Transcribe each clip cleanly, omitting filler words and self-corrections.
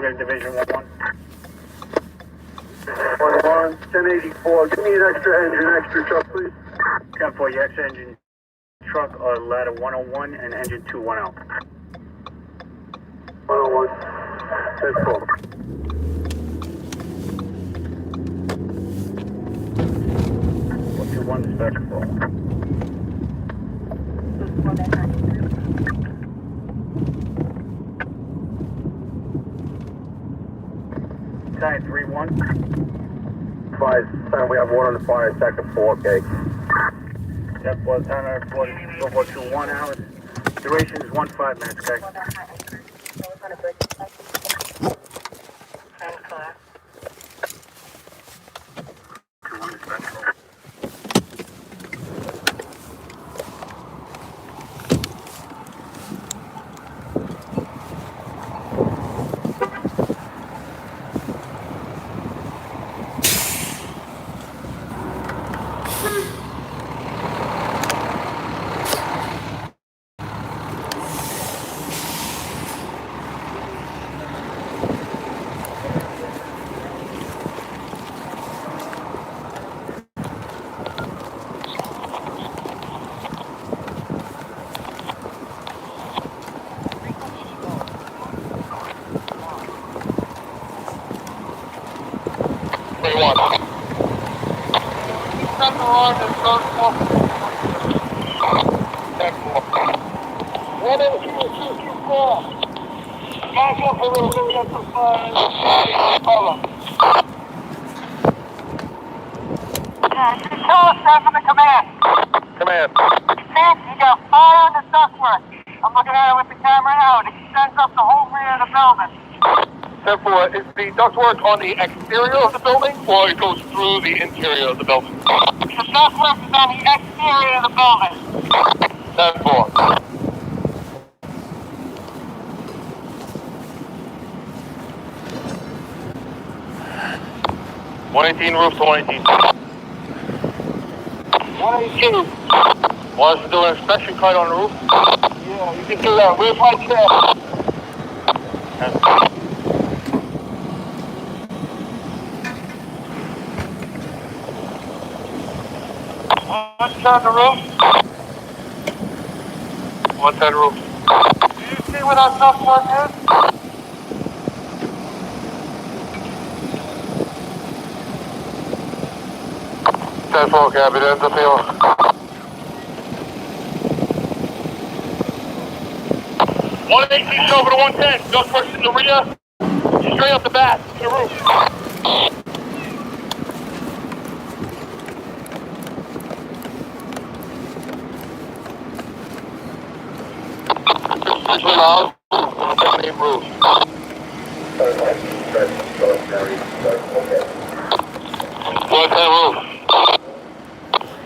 Logan Division 1-1. 1-1, 1084. Give me an extra engine, extra truck, please. 10-4, your extra engine truck, ladder 101 and engine 210. 101, 10-4. 421 dispatch call. Time 3-1. 5, time we have one on the fire, second 4K. 10-4, time 421 hours. Duration is 15 minutes, okay? 2-1 dispatch call. Command. Chief, you got fire in the ductwork. I'm looking at it with the camera now. It extends up the whole rear of the building. 10-4, is the ductwork on the exterior of the building, or it goes through the interior of the building? The ductwork is on the exterior of the building. 10-4. Roof to 118. 118. Want us to do an inspection kite on the roof? Yeah, you can do that. Where's my chair? Let's turn the roof. 110 roof. Do you see what our ductwork is? 10-4, cabin, ends up here. 118 over to 110. Ductwork's in the rear. Straight up the back, to the roof. Roof. 110 roof.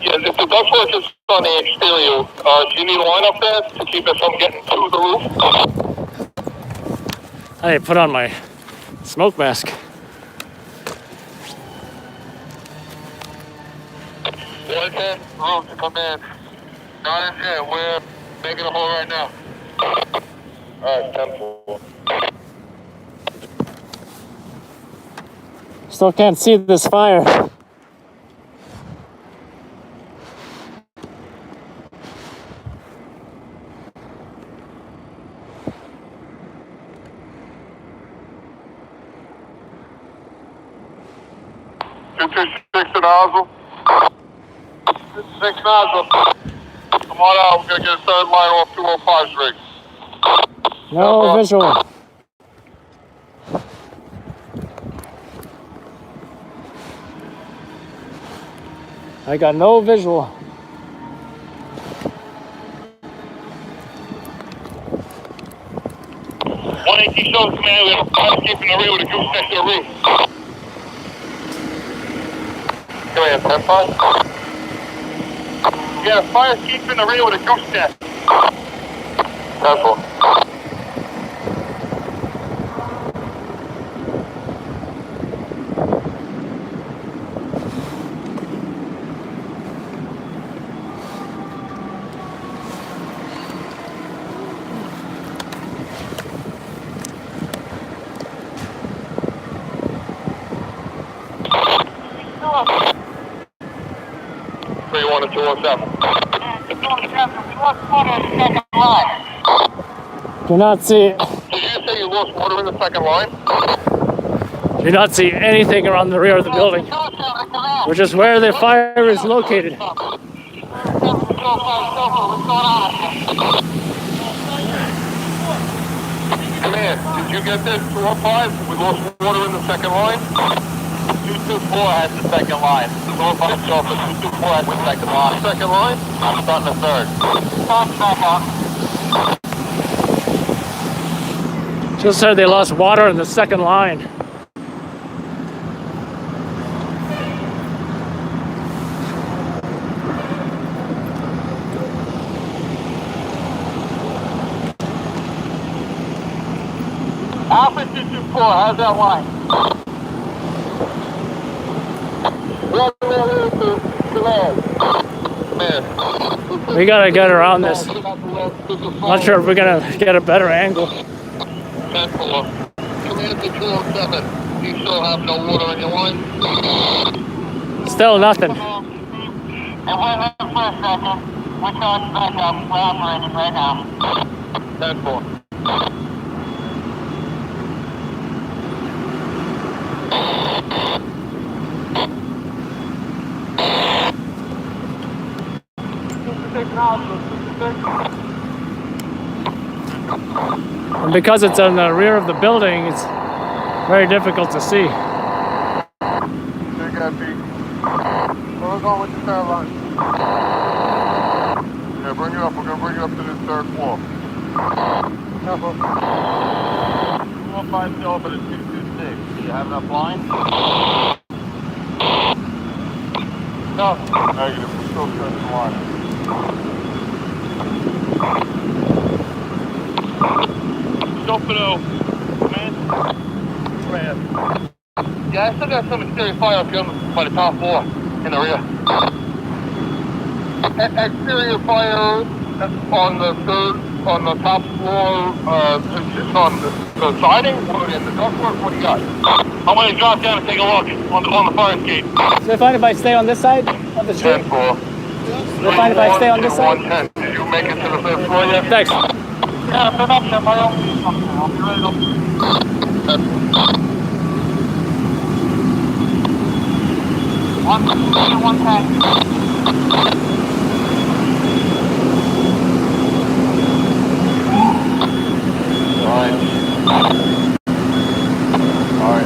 Yeah, if the ductwork is on the exterior, do you need a line up there to keep it from getting to the roof? I put on my smoke mask. 110 roof to come in. Not in here. We're making a hole right now. Alright, 10-4. Still can't see this fire. Six nozzle. 6 nozzle. Come on out. We're gonna get a third line off 205's rig. No visual. I got no visual. $118 shows command. We have a fire escape in the rear with a goose next to the roof. Command, 10-5. Yeah, fire escape in the rear with a goose nest. 10-4. 207. We lost water in the second line. Do not see, Did you say you lost water in the second line? do not see anything around the rear of the building, which is where the fire is located. Command, did you get this? 205? We lost water in the second line? 224 has the second line. 205 Sulphur, 224 has the second line. Second line? I'm starting the third. Just said they lost water in the second line. Alpha 224, how's that line? Command. We gotta get around this. Not sure if we're gonna get a better angle. 10-4. Command to 207. Do you still have no water in your line? Still nothing. And wait there for a second. We're charging back up. We're operating right now. 10-4. And because it's on the rear of the building, it's very difficult to see. Check out, Pete. Where we're going with the third line? Yeah, bring it up. We're going to bring it up to the third floor. Careful. 215 Silver to 226. Do you have enough line? No. Negative. We're still stretching the line. Stofano. Command. Command. Yeah, I still got some exterior fire up here by the top floor in the rear. Exterior fire on the third, on the top floor, it's on the siding or in the ductwork. What do you got? I'm going to drop down and take a look on the fire escape. Is it fine if I stay on this side of the street? 10-4. Is it fine if I stay on this side? 110. Did you make it to the third floor yet? Thanks. Yeah, put up there, Mario. I'll be ready to go. 110. Alright.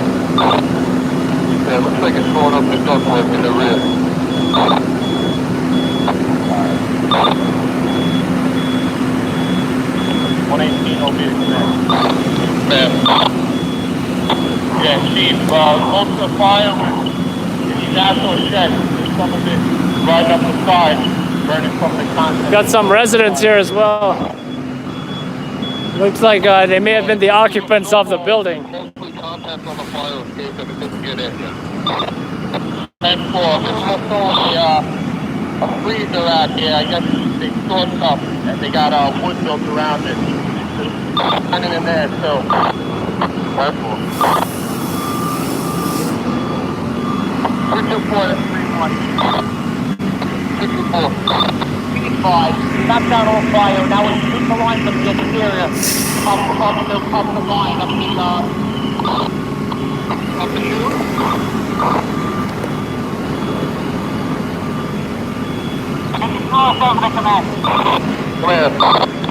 Yeah, it looks like it's going up the ductwork in the rear. 118 will be the command. Ma'am. Yeah, Chief, most of the fire was in these outdoor sheds. Some of it right up the side, burning from the content. Got some residents here as well. Looks like they may have been the occupants of the building. Mostly contents on the fire escape and it didn't get in yet. 10-4. There's also a freezer out here. I guess they stored stuff and they got wood built around it. Running in there, so. 10-4. 224 and 31. 224. 5. Knock down all fire. Now we keep the line from the exterior. Up the line, up the chute. Command.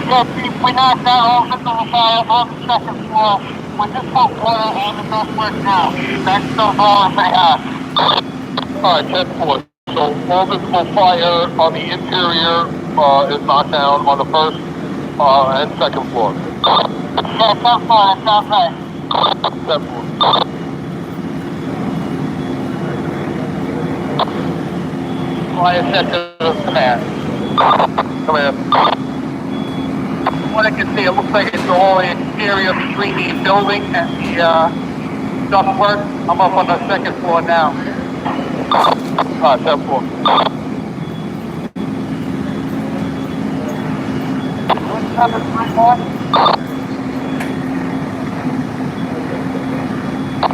Yeah, Chief, we knocked out all missile fire on the second floor. We just put water on the ductwork now. That's still blowing pretty hard. Alright, 10-4. So all visible fire on the interior is knocked down on the first and second floor. Yeah, sounds fine. That sounds right. 10-4. Fire sector command. Command. From what I can see, it looks like it's all the exterior between the building and the ductwork. I'm up on the second floor now. 10-4. Number 31.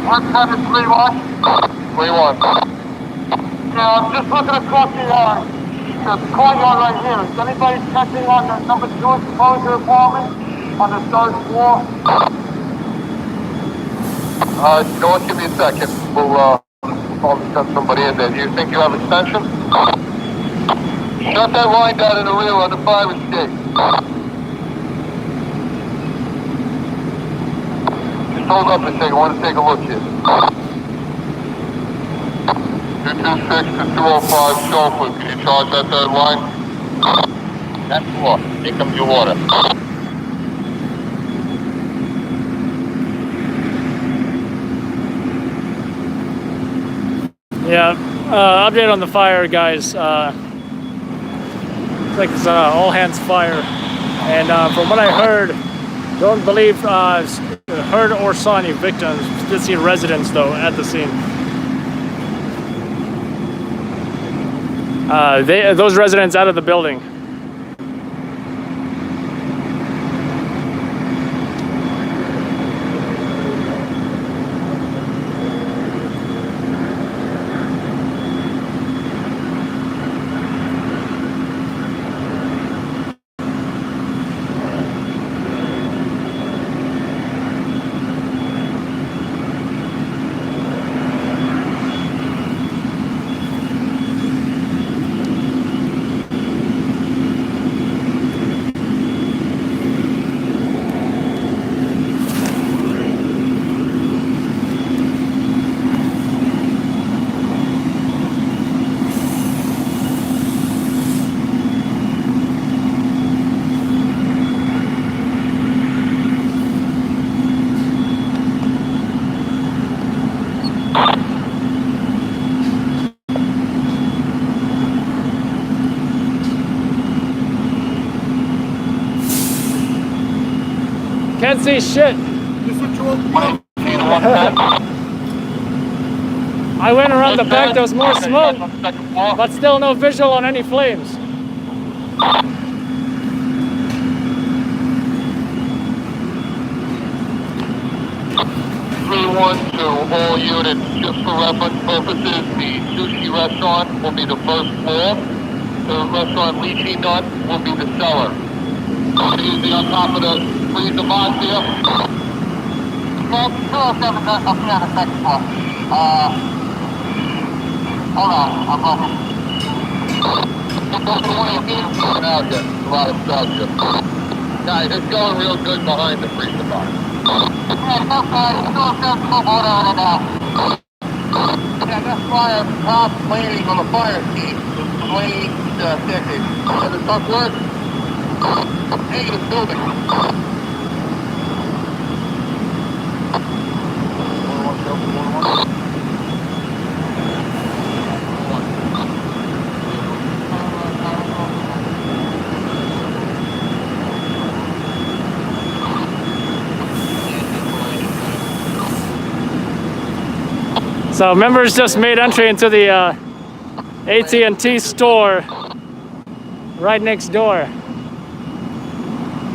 131. 3-1. Yeah, I'm just looking across the line. calling on right here. Is anybody checking on the number 2 exposure apartment on the 3rd floor? Don't give me a second. We'll probably send somebody in there. Do you think you have extension? Shut that line down in the rear on the fire escape. Just hold up a second. I want to take a look here. 226 to 205 Shelford. Can you charge that third line? That's floor. Here comes your water. Yeah, update on the fire, guys. Looks like it's all hands fire. And from what I heard, don't believe heard or saw any victims. Did see residents though at the scene. Those residents out of the building. Can't see shit. I went around the back, there was more smoke, but still no visual on any flames. 312, all units, just for reference purposes, the Sushi restaurant will be the first floor. The restaurant Lychee Nut will be the cellar. Easy on top of the freezer box here. Okay, 207 up here on the 2nd floor. Hold on, I'm over. Now get a lot of stuff here. Guys, it's going real good behind the freezer box. Yeah, okay, 207 full order on it now. Yeah, that fire top landing on the fire escape is the lane staircase. Does the stuff work? Negative building. So members just made entry into the AT&T store right next door.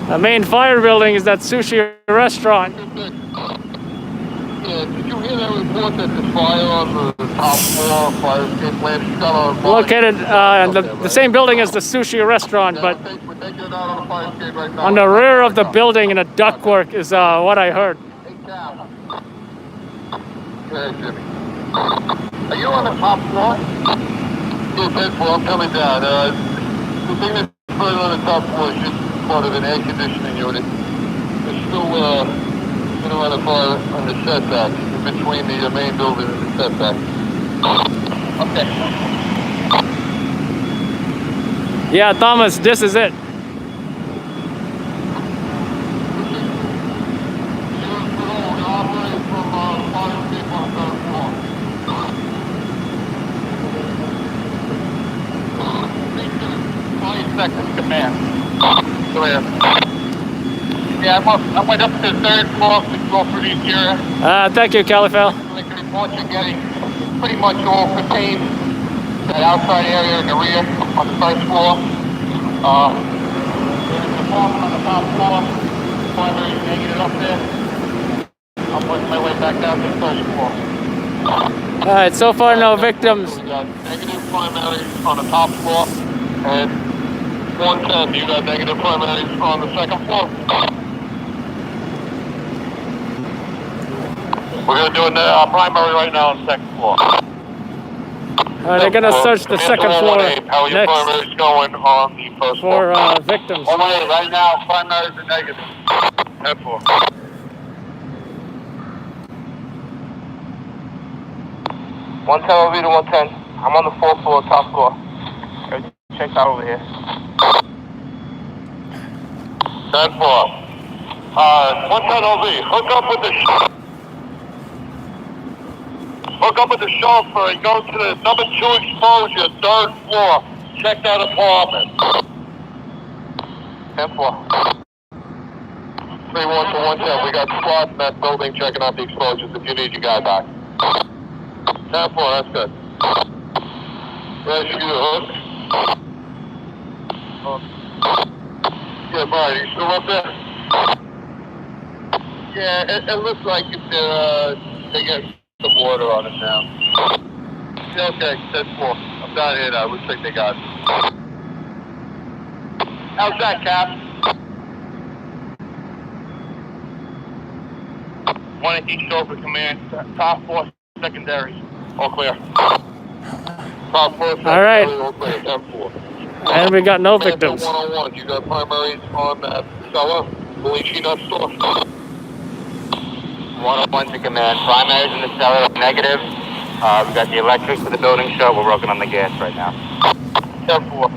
The main fire building is that Sushi restaurant. Yeah, did you hear that report that the fire on the top floor, fire escape landing cellar? Located in the same building as the Sushi restaurant, but We're taking it out on the fire escape right now. on the rear of the building in a ductwork is what I heard. Okay, Jimmy. Are you on the top floor? Yeah, 10th floor. I'm coming down. The thing that's further on the top floor is just part of an air conditioning unit. It's still going to run a fire on the setback in between the main building and the setback. Okay. Yeah, Thomas, this is it. Second command. Go ahead. Yeah, I went up to the 3rd floor to go through these here. Thank you, Califel. Like the reports you're getting pretty much all contained that outside area in the rear on the 1st floor. There's an apartment on the top floor. Primary negative up there. I'm working my way back down to the 1st floor. All right, so far no victims. We got negative primary on the top floor. And 110, you got negative primaries on the second floor? We're going to do a primary right now on the second floor. They're gonna search the second floor How are your next primaries going on the first floor? for victims. Right now, primaries are negative. 10-4. 110 over to 110. I'm on the 4th floor, top floor. Check out over here. 10-4. 110 OV. Hook up with the chauffeur and go to the number 2 exposure, 3rd floor. Check that apartment. 10-4. 3-1 to 110. We got squads in that building checking out the exposures if you need your guy back. 10-4, that's good. Ready to hook? Yeah, Brian, you still up there? Yeah, it looks like they get some water on it now. Yeah, okay, 10-4. I'm down here now. Looks like they got it. How's that, Cap? 1 at each over command. Top 4 secondary. All clear. Top 4 secondary. All right. All clear. 10-4. And we got no victims. 101. You got primaries on that cellar. Bleaching up store. 101 to command. Primaries in the cellar are negative. We got the electric for the building shut. We're working on the gas right now. 10-4.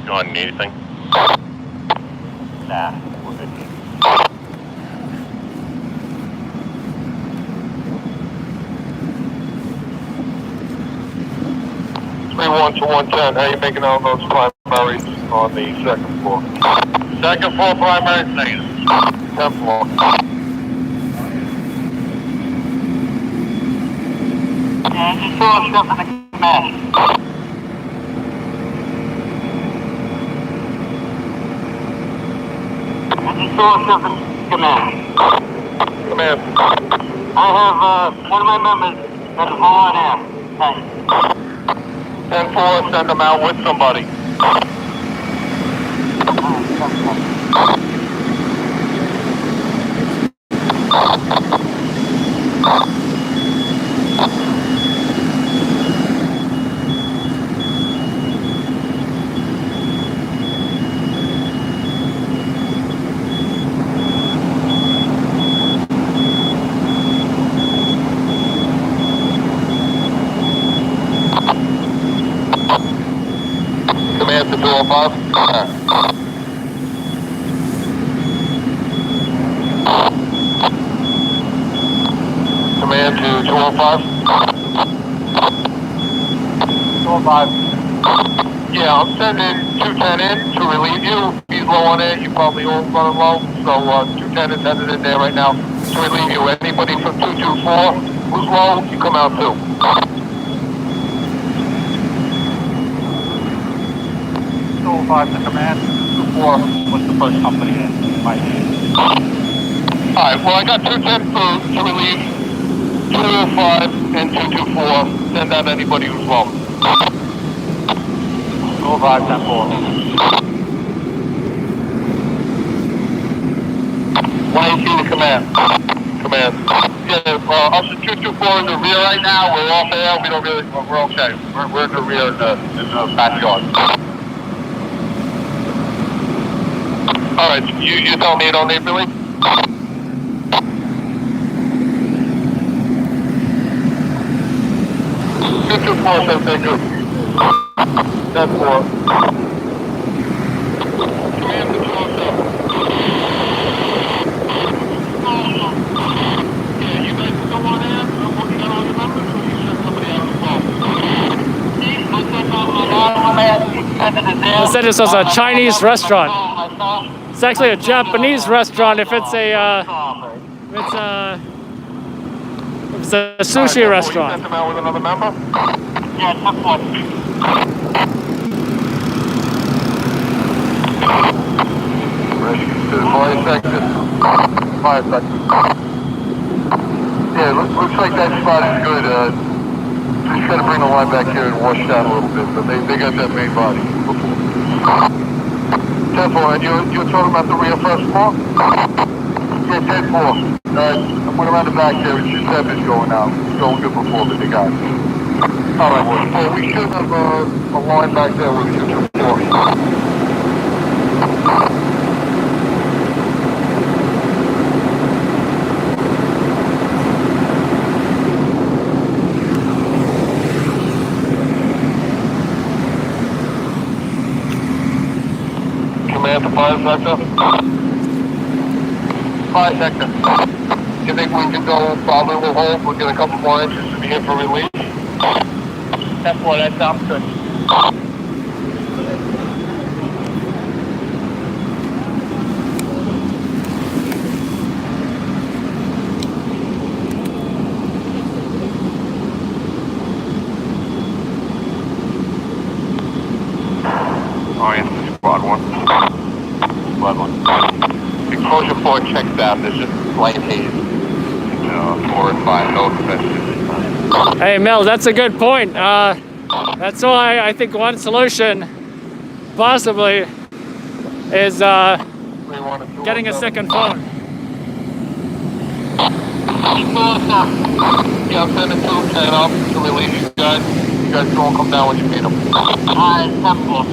You don't need anything? Nah, we're good. 3-1 to 110. How you making out those primaries on the second floor? Second floor primaries negative. 10-4. And you saw stuff in the command. And you saw stuff in the command. Command. I have one of my members that is volunteer. Thanks. 10-4, send them out with somebody. Command to 205. Command to 205. 205. Yeah, I'm sending 210 in to relieve you. He's low on air. You probably all running low. So 210 is headed in there right now to relieve you. Anybody from 224 who's low, you come out too. 205 to command. 24 was the first company in my name. Alright, well I got 210 to relieve, 205 and 224. Send out anybody who's low. 205, 10-4. 118 to command. Command. Yeah, us at 224 in the rear right now. We're off air. We don't really, we're okay. We're in the rear in the backyard. Alright, you tell me you don't need Billy? 224 says thank you. 10-4. Command to 207. Yeah, you guys still on air? I'm working on all the numbers, or you sent somebody out as well? They said this was a Chinese restaurant. It's actually a Japanese restaurant if it's a sushi restaurant. You sent them out with another member? Yeah, tough one. Ready. to the fire sector. Fire sector. Yeah, looks like that spot is good. Just gotta bring the line back here and wash down a little bit, but they got that main body before. Temple, and you're talking about the rear first floor? Yeah, 10-4. I went around the back there, it's just Evans going out. It's going good before, but they got it. Alright, well, we should have a line back there with 2-4. Command to fire sector. Fire sector. Do you think we can go probably we'll hold? We'll get a couple more inches to be in for release. That's what that sounds good. Oh yeah, squad one. Squad one. Exposure 4 checks out, there's just light haze. 4 and 5, no expenses. Hey Mel, that's a good point. That's why I think one solution possibly is getting a second phone. Yeah, I'm sending 2 10 up to release you guys. You guys can all come down when you meet them. Alright, Temple.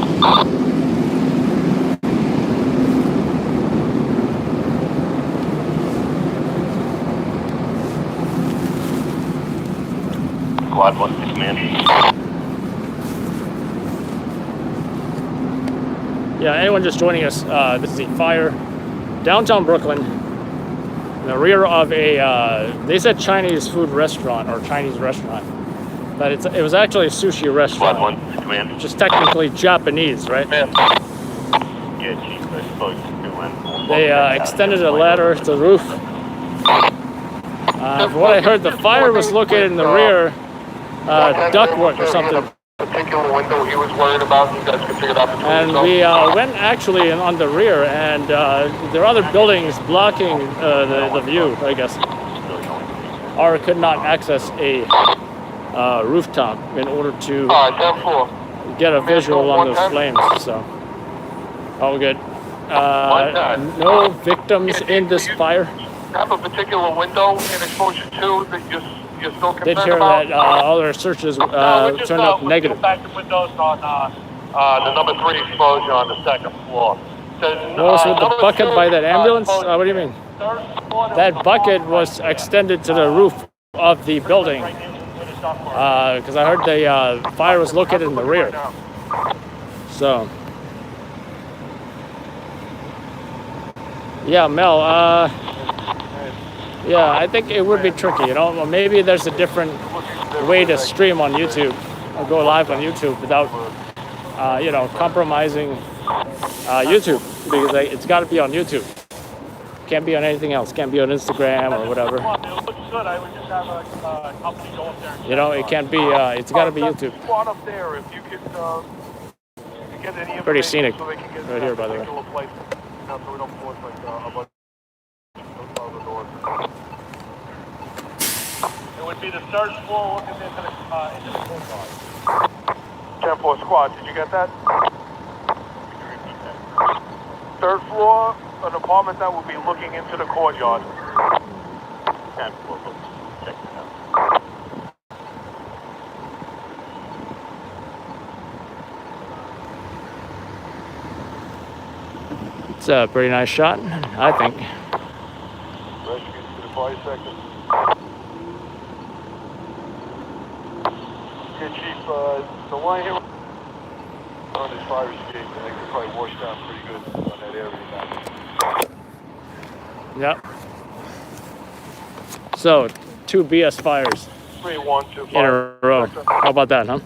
Squad 1 to command. Yeah, anyone just joining us, this is a fire downtown Brooklyn in the rear of a, they said Chinese food restaurant or Chinese restaurant, but it was actually a sushi restaurant. Squad 1 to command. Which is technically Japanese, right? Man. Yeah, chief, I suppose you went. They extended a ladder to the roof. From what I heard, the fire was located in the rear, ductwork or something. Particular window he was worried about, you guys could figure it out between And we went actually on the rear, and there are other buildings blocking the view, I guess. Or could not access a rooftop in order to get a visual on those flames. So, all good. No victims in this fire. Have a particular window in exposure 2 that you're still concerned Did hear about? that all their searches turned up negative. Back to windows on The number 3 exposure on the 2nd floor. What was with the bucket by that ambulance? What do you mean? That bucket was extended to the roof of the building. Because I heard the fire was located in the rear. So. Yeah, Mel, yeah, I think it would be tricky, you know. Well, maybe there's a different way to stream on YouTube or go live on YouTube without, you know, compromising YouTube, because it's got to be on YouTube. Can't be on anything else. Can't be on Instagram or whatever. You know, it can't be. It's got to be YouTube. Pretty scenic right here, by the way. It would be the third floor looking into the courtyard. 10-4 squad, did you get that? Third floor, an apartment that will be looking into the courtyard. 10-4, check it out. It's a pretty nice shot, I think. Rescue to the fire sector. Yeah, Chief, the line here on this fire escape, I think they probably washed down pretty good on that area now. Yep. So, 2 BS fires 3, 1, 2, 5. in a row. How about that, huh?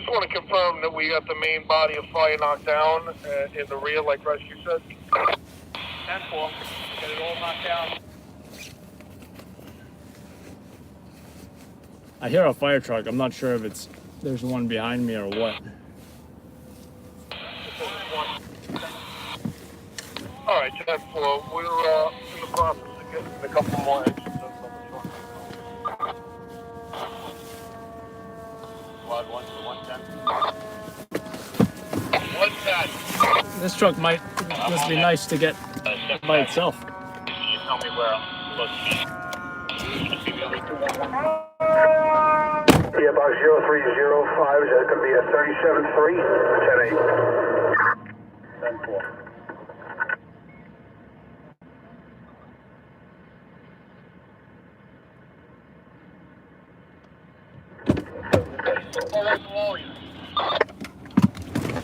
Just want to confirm that we got the main body of fire knocked down in the rear, like Rush, you said. 10-4. Get it all knocked down. I hear a fire truck. I'm not sure if there's one behind me or what. All right, 10-4. We're in the process of getting a couple more engines. Squad 1 to 110. 110. This truck might just be nice to get by itself. You tell me where I'm supposed to be. Yeah, box 0305, is that going to be a 37-3, 10-8. 10-4.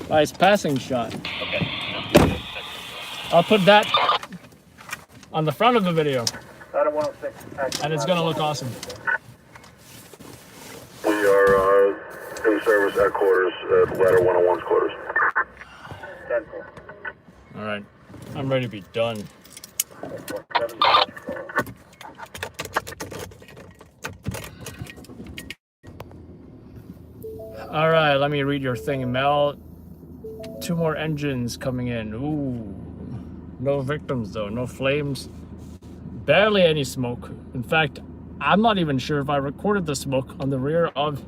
Nice passing shot. I'll put that on the front of the video, and it's gonna look awesome. We are in service at quarters, at ladder 101's quarters. 10-4. All right, I'm ready to be done. All right, let me read your thing, Mel. 2 more engines coming in. Ooh, no victims though, no flames, barely any smoke. In fact, I'm not even sure if I recorded the smoke on the rear of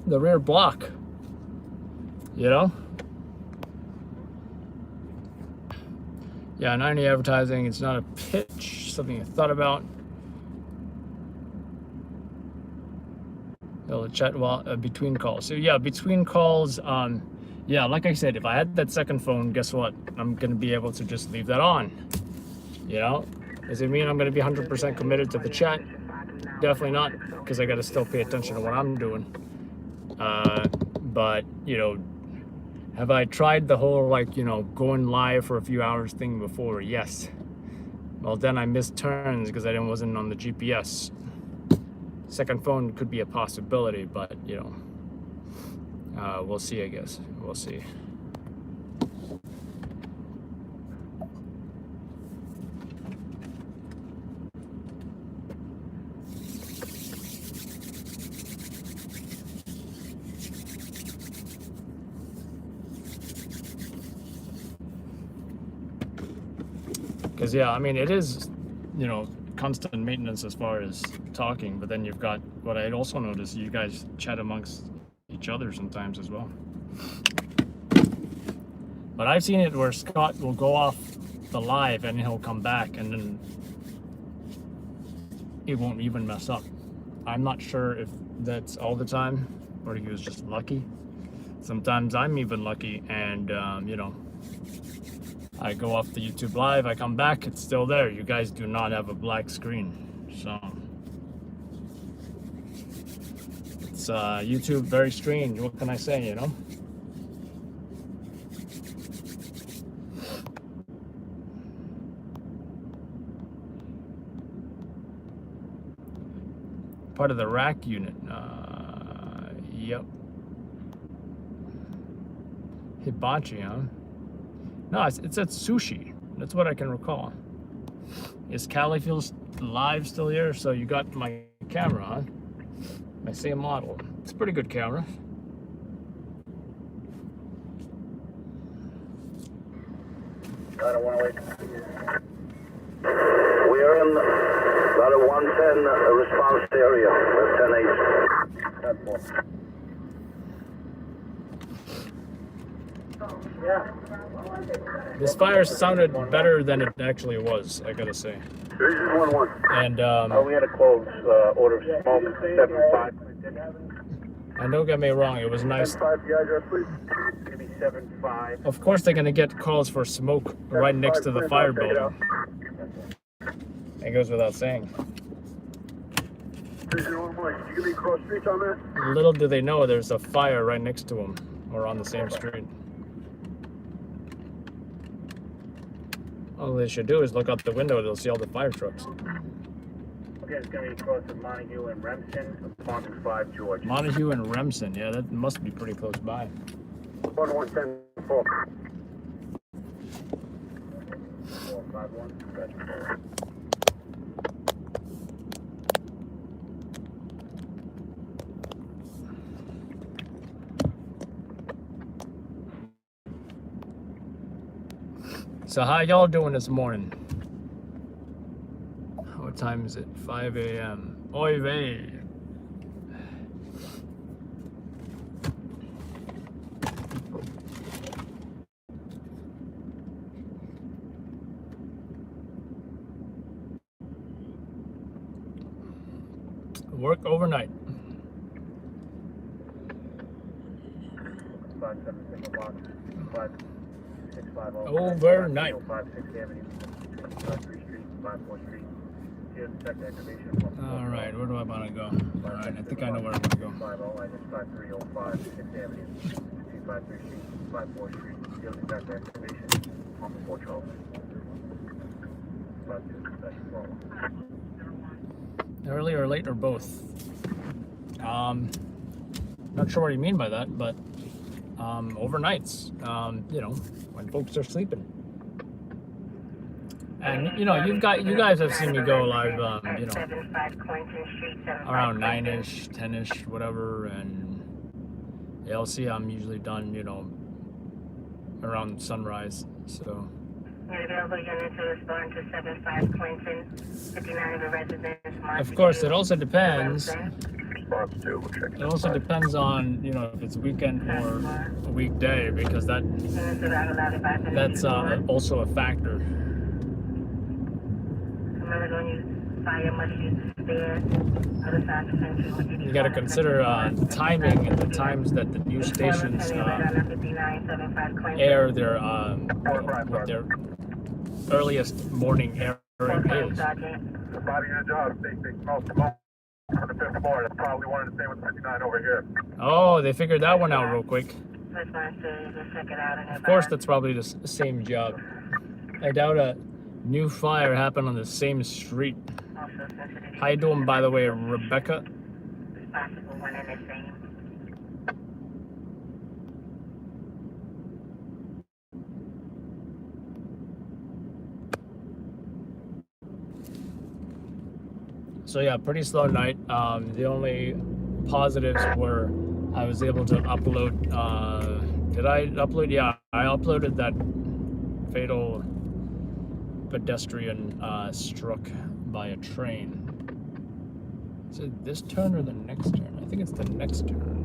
the rear block. You know? Yeah, 90 advertising. It's not a pitch. Something I thought about. They'll chat while between calls. So yeah, between calls. Yeah, like I said, if I had that second phone, guess what? I'm gonna be able to just leave that on. You know? Does it mean I'm gonna be 100% committed to the chat? Definitely not, because I gotta still pay attention to what I'm doing. But you know, have I tried the whole like, you know, going live for a few hours thing before? Yes. Well, then I missed turns because I wasn't on the GPS. Second phone could be a possibility, but you know, we'll see. I guess we'll see. Because yeah, I mean, it is, you know, constant maintenance as far as talking, but then you've got what I'd also noticed, you guys chat amongst each other sometimes as well. But I've seen it where Scott will go off the live and he'll come back and then it won't even mess up. I'm not sure if that's all the time or he was just lucky. Sometimes I'm even lucky and you know, I go off the YouTube live, I come back, it's still there. You guys do not have a black screen. So it's YouTube, very strange. What can I say, you know? Part of the rack unit. Yep. Hibachi, huh? No, it's at Sushi. That's what I can recall. Is Califield live still here? So you got my camera, huh? My same model. It's a pretty good camera. I don't want to wait. We are in ladder 110 response area. 10-8. 10-4. This fire sounded better than it actually was, I gotta say. This is 1-1. And we had a close order of smoke 7-5. and don't get me wrong, it was nice. 7-5, the address, please. Give me 7-5. Of course, they're gonna get calls for smoke right next to the fire building. It goes without saying. Did you give me cross streets on that? Little do they know there's a fire right next to them, or on the same street. All they should do is look out the window, they'll see all the fire trucks. Okay, it's going to be across the Montague and Remsen, apartment 5, George. Montague and Remsen, yeah, that must be pretty close by. 1110 4. 451. Gotcha. So how y'all doing this morning? What time is it? 5 a.m. Oy vey. Work overnight. 576 block, 5650. Overnight. 56 Avenue, 3 Street, 54 Street. Here's the second activation. All right, where do I want to go? All right, I think I know where I want to go. 50, I just 5305, 6th Avenue, 253 Street, 54 Street. Here's the second activation. On the 4 Charles. 52 Early or late or both? Not sure what you mean by that, but overnights, you know, when folks are sleeping. And you know, you guys have seen me go live, you know, around 9ish, 10ish, whatever, and you'll see I'm usually done, you know, around sunrise. So. Available units to respond to 75 Clinton, 59 of the residents. Of course, it also depends. Response 2, we'll check. It also depends on, you know, if it's a weekend or a weekday, because that's also a factor. You got to consider timing and the times that the news stations air their what their earliest morning airing is. The body of your job, they smell smoke on the 5th floor. That's probably one of the same with 59 over here. Oh, they figured that one out real quick. Of course, that's probably the same job. I doubt a new fire happened on the same street. How you doing, by the way, Rebecca? So yeah, pretty slow night. The only positives were I was able to upload. Did I upload? Yeah, I uploaded that fatal pedestrian struck by a train. Is it this turn or the next turn? I think it's the next turn.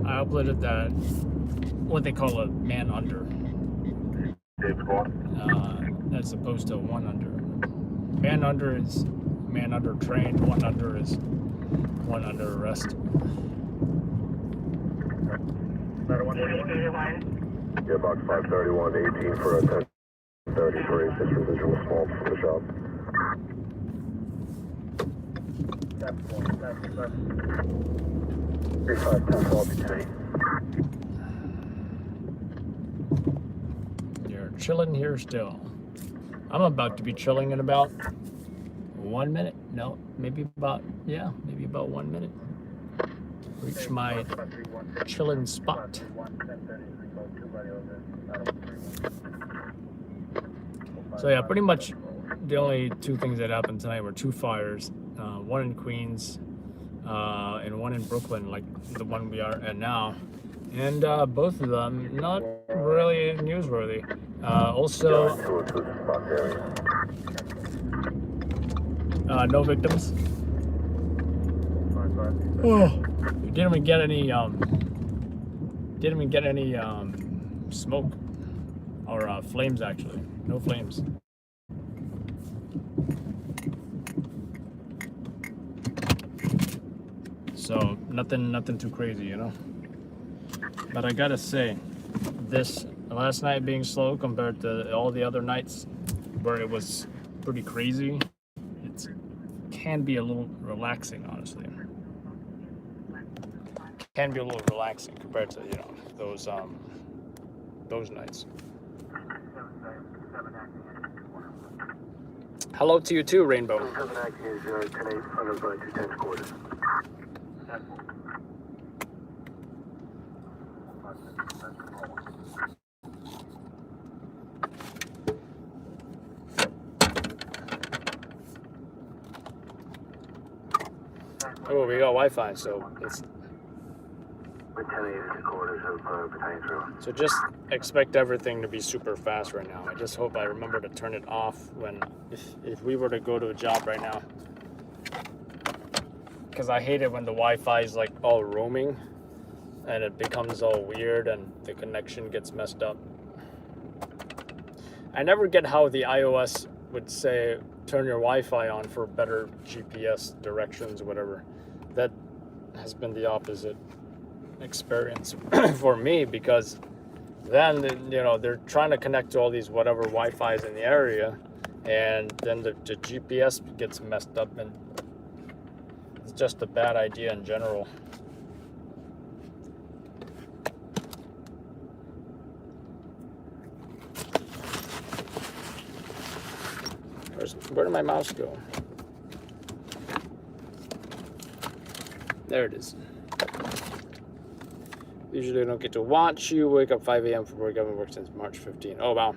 I uploaded that, what they call a man under, as opposed to one under. Man under is man under train, one under is one under arrest. Yeah, box 531, 18 for a 1030 for a 6 residual small from the shop. 3510 You're chilling here still. I'm about to be chilling in about 1 minute. No, maybe about 1 minute. Reach my chilling spot. So yeah, pretty much the only two things that happened tonight were two fires, one in Queens and one in Brooklyn, like the one we are at now, and both of them not really newsworthy. Also, no victims. Oh, we didn't even get any smoke or flames, actually. No flames. So nothing too crazy, you know. But I gotta say, this last night being slow compared to all the other nights where it was pretty crazy, it can be a little relaxing, honestly. Can be a little relaxing compared to, you know, those nights. Hello to you too, Rainbow. 7-9 is 10-8 on the 210 quarters. Oh, we got Wi-Fi, so it's. With 10-8 is quarters of battalion 0. So just expect everything to be super fast right now. I just hope I remember to turn it off when, if we were to go to a job right now. Because I hate it when the Wi-Fi is like all roaming and it becomes all weird and the connection gets messed up. I never get how the iOS would say turn your Wi-Fi on for better GPS directions or whatever. That has been the opposite experience for me, because then, you know, they're trying to connect to all these whatever Wi-Fi's in the area, and then the GPS gets messed up, and it's just a bad idea in general. Where did my mouse go? There it is. Usually I don't get to watch you. Wake up 5 a.m. for work. I haven't worked since March 15. Oh, wow.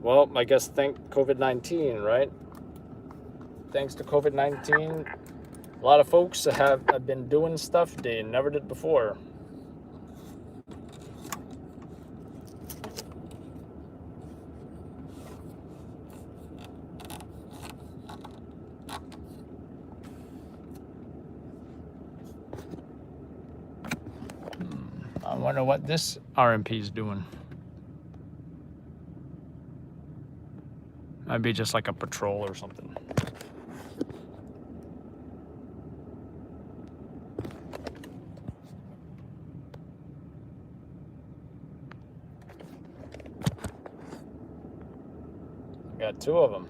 Well, I guess thank COVID-19, right? Thanks to COVID-19, a lot of folks have been doing stuff they never did before. I wonder what this RMP is doing. Might be just like a patrol or something. Got two of them.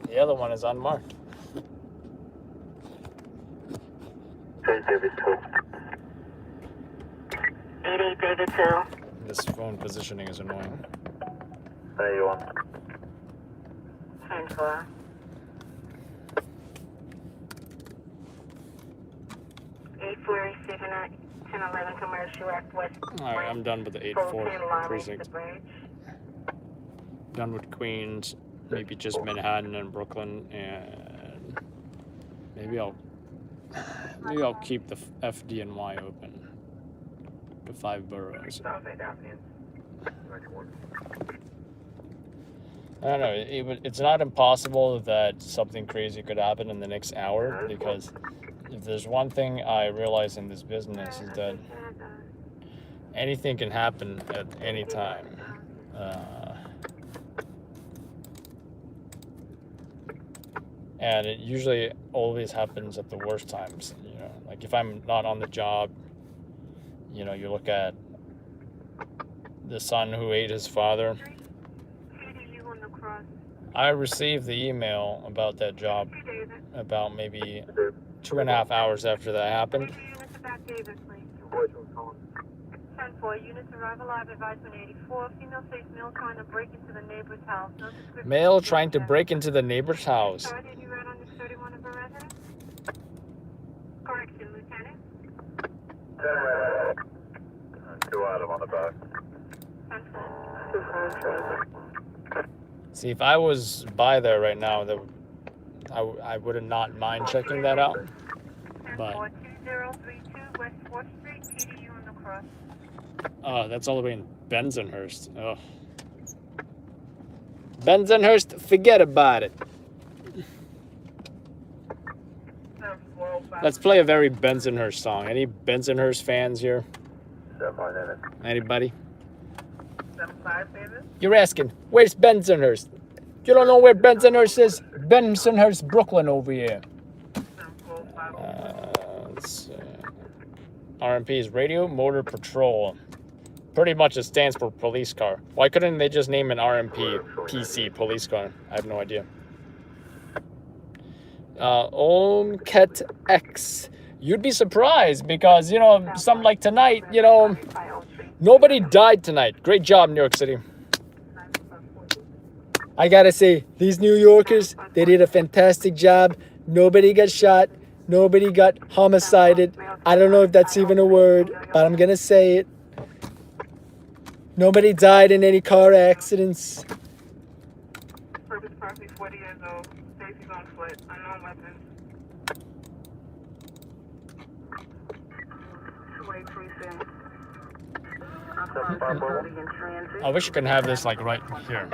The other one is unmarked. David 2. 88 David 2. This phone positioning is annoying. There you are. 10-4. 847 1011 Commercial Act West. Alright, I'm done with the 8-4 precinct. Done with Queens, maybe just Manhattan and Brooklyn, and maybe I'll keep the FDNY open. The 5 boroughs. I don't know. It's not impossible that something crazy could happen in the next hour, because if there's one thing I realize in this business is that anything can happen at any time. And it usually always happens at the worst times. You know, like if I'm not on the job, you know, you look at the son who ate his father. I received the email about that job about maybe 2.5 hours after that happened. 10-4, units arrive alive, advisement 84. Female says male trying to break into the neighbor's house. No description. Male trying to break into the neighbor's house. Did you read on this 31 of a residence? Correction, Lieutenant. 2 out of on the back. 10-4. See, if I was by there right now, I would have not mind checking that out. But 10-4, 2032 West 4th Street, TDU on the cross. oh, that's all the way in Bensonhurst. Oh, Bensonhurst, forget about it. Let's play a very Bensonhurst song. Any Bensonhurst fans here? Anybody? 75, David. You're asking, where's Bensonhurst? You don't know where Bensonhurst is? Bensonhurst, Brooklyn over here. Let's see. RMP is Radio Motor Patrol. Pretty much it stands for police car. Why couldn't they just name an RMP PC police car? I have no idea. Omket X. You'd be surprised because, you know, something like tonight, you know, nobody died tonight. Great job, New York City. I gotta say, these New Yorkers, they did a fantastic job. Nobody got shot. Nobody got homicided. I don't know if that's even a word, but I'm gonna say it. Nobody died in any car accidents. Purpose property 40 years old. Safety's on foot. Unknown weapons. Two-way precinct. I wish you could have this like right here.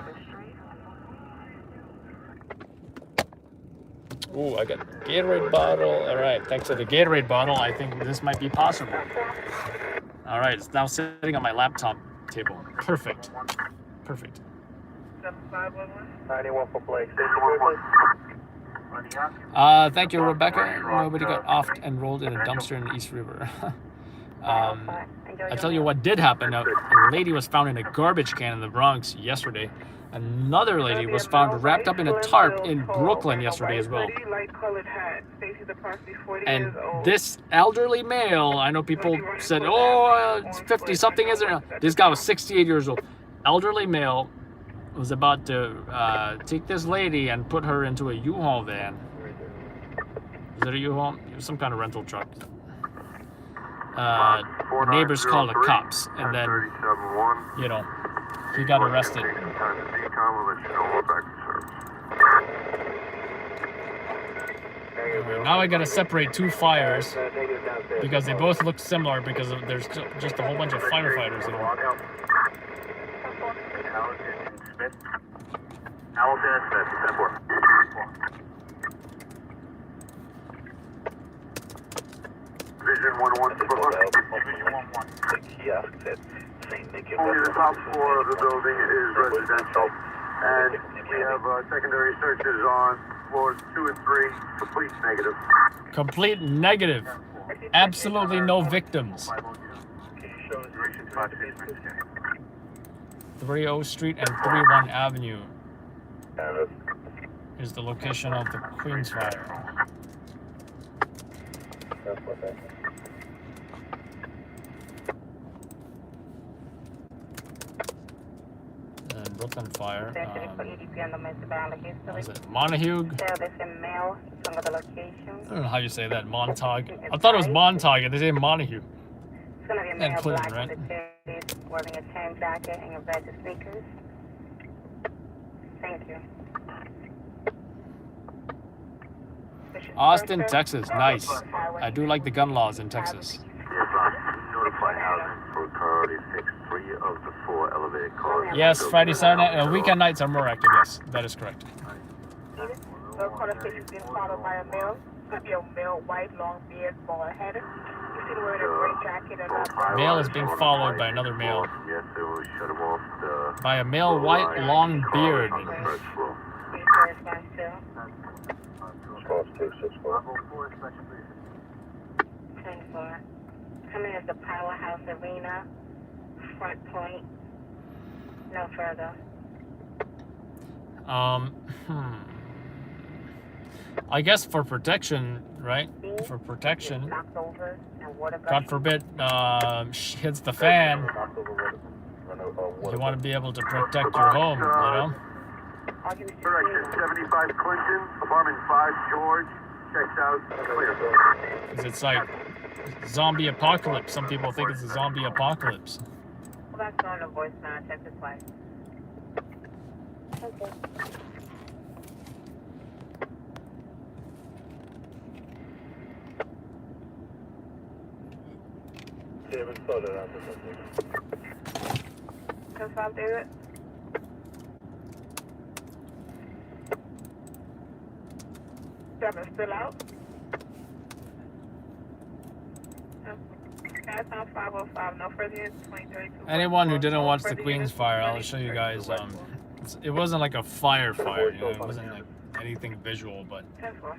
Ooh, I got a Gatorade bottle. All right, thanks to the Gatorade bottle, I think this might be possible. All right, it's now sitting on my laptop table. Perfect. Perfect. 91 for play. Thank you, Rebecca. Nobody got offed and rolled in a dumpster in the East River. I tell you what did happen. A lady was found in a garbage can in the Bronx yesterday. Another lady was found wrapped up in a tarp in Brooklyn yesterday as well. And this elderly male, I know people said, oh, it's 50-something, isn't it? This guy was 68 years old. Elderly male was about to take this lady and put her into a U-Haul van. Is it a U-Haul? It was some kind of rental truck. Neighbors called the cops, and then, you know, he got arrested. Now I gotta separate two fires because they both look similar because there's just a whole bunch of firefighters in them. Allison and Smith, 10-4. Vision 1-1 to Brooklyn. Only the top floor of the building is residential, and we have secondary searches on floors 2 and 3. Complete negative. Complete negative. Absolutely no victims. 30 Street and 31 Avenue is the location of the Queens fire. And Brooklyn fire. What is it? Montague? I don't know how you say that. Montague. I thought it was Montague. They say Montague. And Clinton, right? Wearing a tan jacket and your red sneakers. Thank you. Austin, Texas. Nice. I do like the gun laws in Texas. Notify housing for priority fix 3 of the 4 elevated cars. Yes, Friday, Saturday, weekend nights are more active. Yes, that is correct. The corner station is being followed by a male. Could be a male, white, long beard, bald head. You see the wearing a gray jacket and Male is being followed by another male. Yes, they will shut him off By a male, white, long beard. Coming as the Powerhouse Arena, Front Point, no further. I guess for protection, right? For protection. God forbid hits the fan. You want to be able to protect your home, you know? Direction 75 Clinton, apartment 5 George, checks out, clear. Because it's like zombie apocalypse. Some people think it's a zombie apocalypse. Well, that's on the voicemail. Check this way. Okay. David, slow that down. 10-5, David. Seven still out. Pass on 505. No further than 23. Anyone who didn't watch the Queens fire, I'll show you guys. It wasn't like a fire, you know, it wasn't like anything visual, but I'll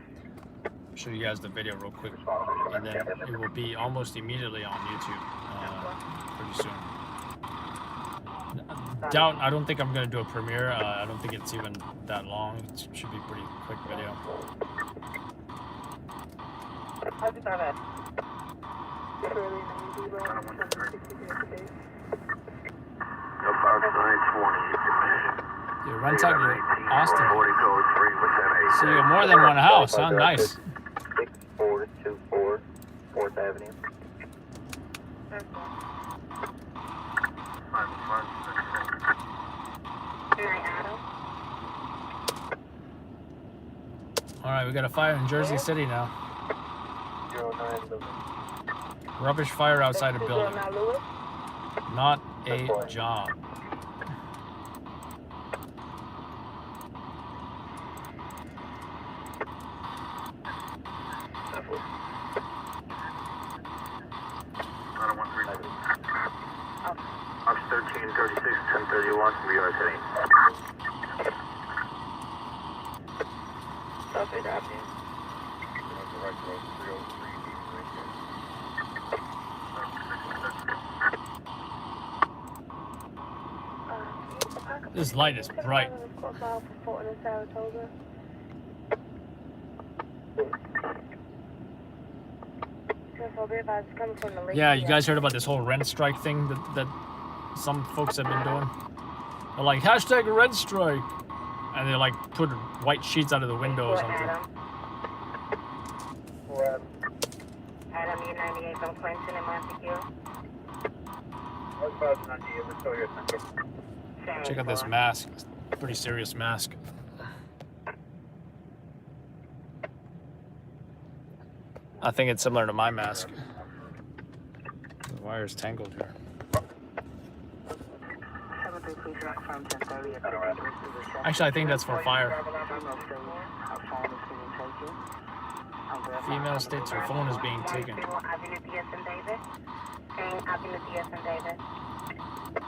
show you guys the video real quick, and then it will be almost immediately on YouTube pretty soon. I don't think I'm gonna do a premiere. I don't think it's even that long. It should be a pretty quick video. About 920, You rent out your Austin. So you have more than one house, huh? Nice. 6424 4th Avenue. All right, we got a fire in Jersey City now. 09 Lewis. Rubbish fire outside a building. Not a job. Ox 1336 1031 we are heading. South Avenue. This light is bright. Yeah, you guys heard about this whole rent strike thing that some folks have been doing? They're like, hashtag rent strike. And they like put white sheets out of the window or something. Adam, U98 from Clinton and Montague. Check out this mask. Pretty serious mask. I think it's similar to my mask. The wire's tangled here. Actually, I think that's for fire. Female states her phone is being taken.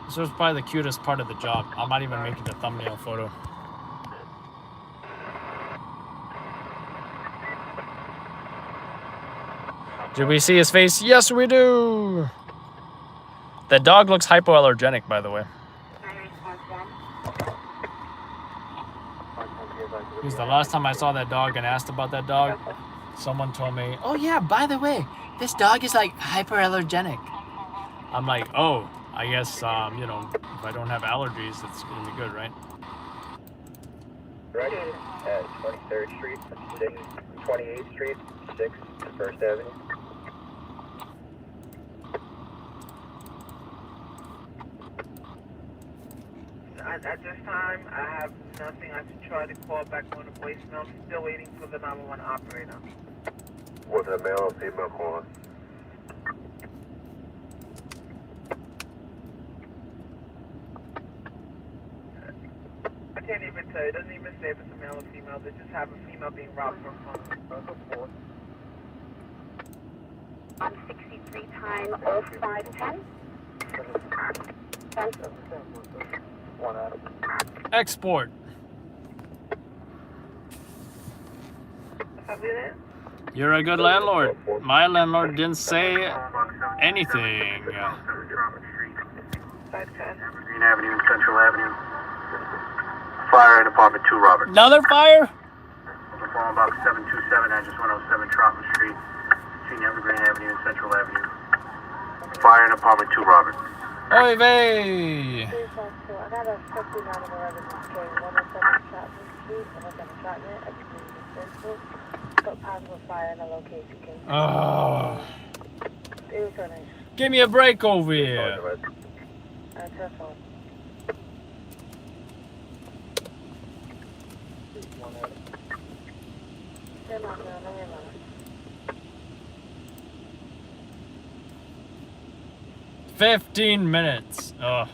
This was probably the cutest part of the job. I might even make it a thumbnail photo. Did we see his face? Yes, we do! The dog looks hypoallergenic, by the way. Because the last time I saw that dog and asked about that dog, someone told me, oh yeah, by the way, this dog is like hyperallergenic. I'm like, oh, I guess, you know, if I don't have allergies, it's gonna be good, right? Ready at 23rd Street, 6, 28th Street, 6, 1st Avenue. At this time, I have nothing. I should try to call back on the voicemail. I'm still waiting for the 911 operator. Was it a male or female caller? I can't even tell. It doesn't even say if it's a male or female. They just have a female being robbed from phone. 163 time 0510. Export. You're a good landlord. My landlord didn't say anything. Green Avenue and Central Avenue. Fire in apartment 2, Robert. Another fire? Phone box 727, address 107 Trotman Street. Between Evergreen Avenue and Central Avenue. Fire in apartment 2, Robert. Oy vey! I got a 5911 but possible fire in the location. Oh. Give me a break over here. That's her phone. No. 15 minutes. Oh.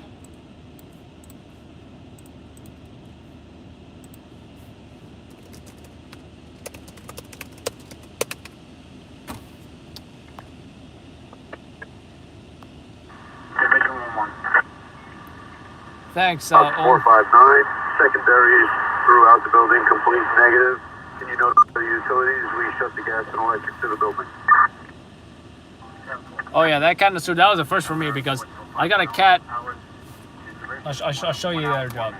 Thanks, 459. Secondary throughout the building, complete negative. Can you notify the utilities? We shut the gas and electric to the building. Oh yeah, that kind of so that was the first for me because I got a cat. I'll show you their job.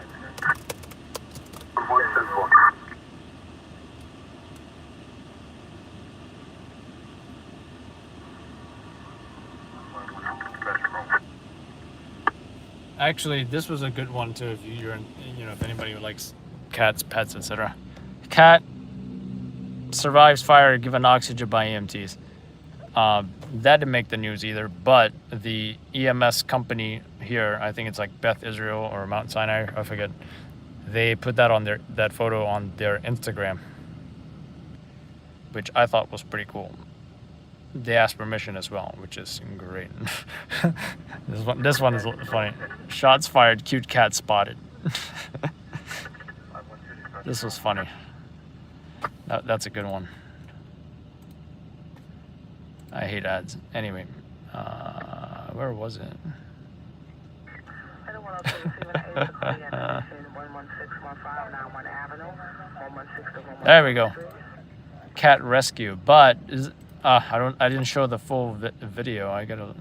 Actually, this was a good one too. If you're, if anybody who likes cats, pets, etc. Cat survives fire given oxygen by EMTs. That didn't make the news either, but the EMS company here, I think it's like Beth Israel or Mount Sinai, I forget. They put that on that photo on their Instagram, which I thought was pretty cool. They asked permission as well, which is great. This one is funny. Shots fired, cute cat spotted. This was funny. That's a good one. I hate ads. Anyway, where was it? There we go. Cat rescue, but I didn't show the full video. I gotta.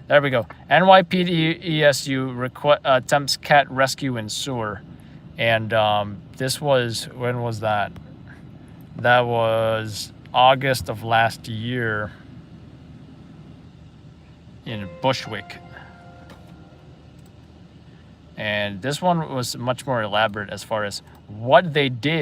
There we go. NYPD ESU attempts cat rescue in sewer, and this was, when was that? That was August of last year in Bushwick. And this one was much more elaborate as far as what they did.